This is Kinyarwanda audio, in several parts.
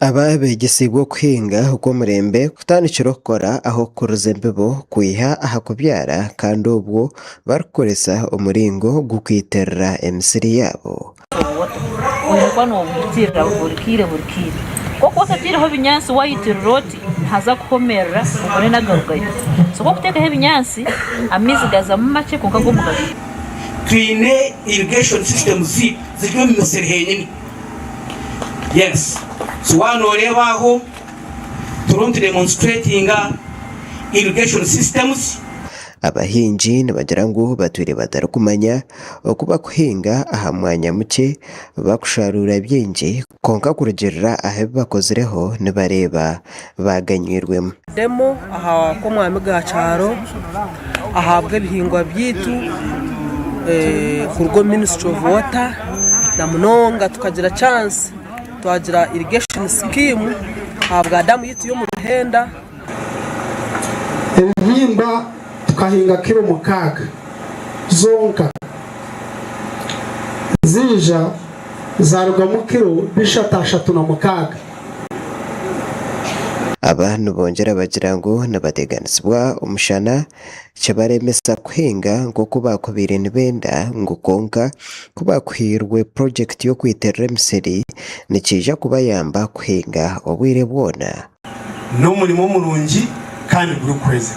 aba begesigwa kuhinga uko murembe kutanikira kukora aho kuruzembebo kwiha aha kubyara kandi ubwo barukoresa umuringo gukwiterera emisiri yabo kwano gutira burikire koko satiraho binyansi wayitira roti haza kukomerera ubone nagarugaye so ko kuteka he binyansi amizi gaza mu make konka go mugaje twine irrigation system ziryo misiri henyine. Yes, so wano rebaho turunti demonstrating irrigation systems. Abahinji nibagira ngo batwire batarakumanya okuba kuhinga aha mwanya muke bakusharura byinji konka kurugerera ahe bakozireho nibareba baganyirwemo demo aha ko mwami gacaro ahabwe bihingwa byitu kurgo Ministry of Water na munonga tukagira chance twagira irrigation scheme habwa damu yitu yo mu ruhenda ebihimba tukahinga kiro mukaga zonka zija zaruga mu kiro bishatashatu na mukaga. Abantu bongera bagira ngo nabateganisibwa umushana cyabaremesa kuhinga ngo kubakubira nibenda ngo konka kubakwirwe project yo kwiterera emisiri nikija kubayamba kuhinga obwire bwona no murimo murungi kandi guri kwezi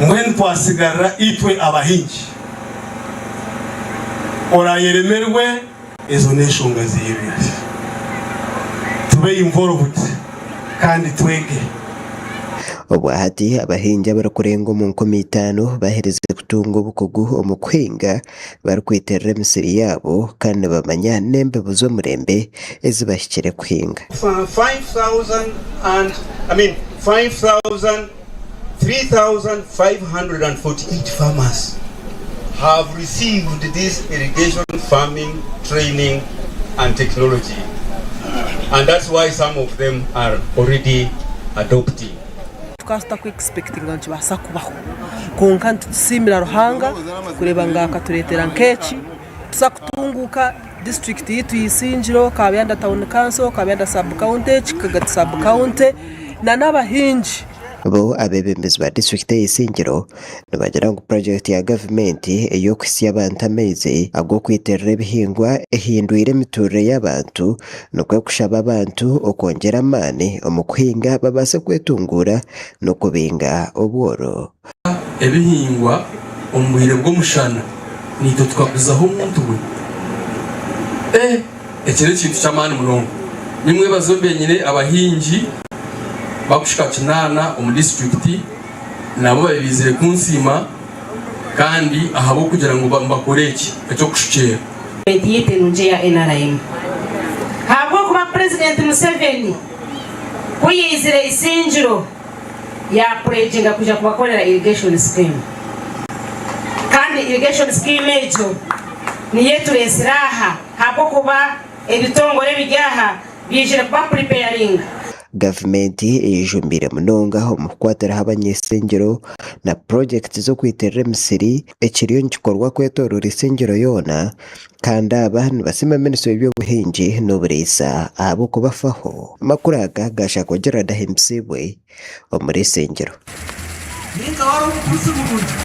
mwen twasigarra itwe abahinji orayeremerwe ezo neshonga zibiri tube involved kandi twege obwahati abahinja barakurenga mu 5 bahereze kutunga bukugu omukwenga barikwiterera emisiri yabo kandi bamanya nembe buzo murembe ezibashyikire kuhinga 3,548 farmers have received this irrigation farming training and technology, and that's why some of them are already adopting. Tukasta ku expecting ngo basa kubaho konka tusimira ruhanga kureba ngaka turetera nkechi tusakutunguka district yitu yisinjiro kabenda town council kabenda sub county kagati sub county na nabahinji bo abebembezi ba district y'isingiro nibagira ngo project ya government eyo kwisi y'abantu ameze ago kwiterera ibihingwa ehinduire imiturire y'abantu no kwekushaba abantu okongera amani omukhinga babase kwetungura no kubinga obworo ebihingwa omubwire bw'omushana nito tukaguzaho omuntu we ekire kintu ky'amani mulongo nimwe bazombenyire abahinji bakushika kinana mu district nabo babizire kunsima kandi ahabo kugira ngo bakoreki cyo kushikira mediyete nuje ya NRM habo kuba president Museveni kuyizire isinjiro ya pledging kuja kubakorera irrigation scheme kandi irrigation scheme ejo ni yetu resiraha habo kuba ebitongore bijyaha bijire kuba preparing Government ijumbire munonga omukwatira abanyesengero na project zo kwiterera emisiri ekiriyo nkikorwa kwetorora isengero yona kandi abantu basima Ministry y'Ubuhinji n'Uburisa abo kubafaho makuraga gashaka kugera dahimsibwe omuri sengero ninga waro kusiburuji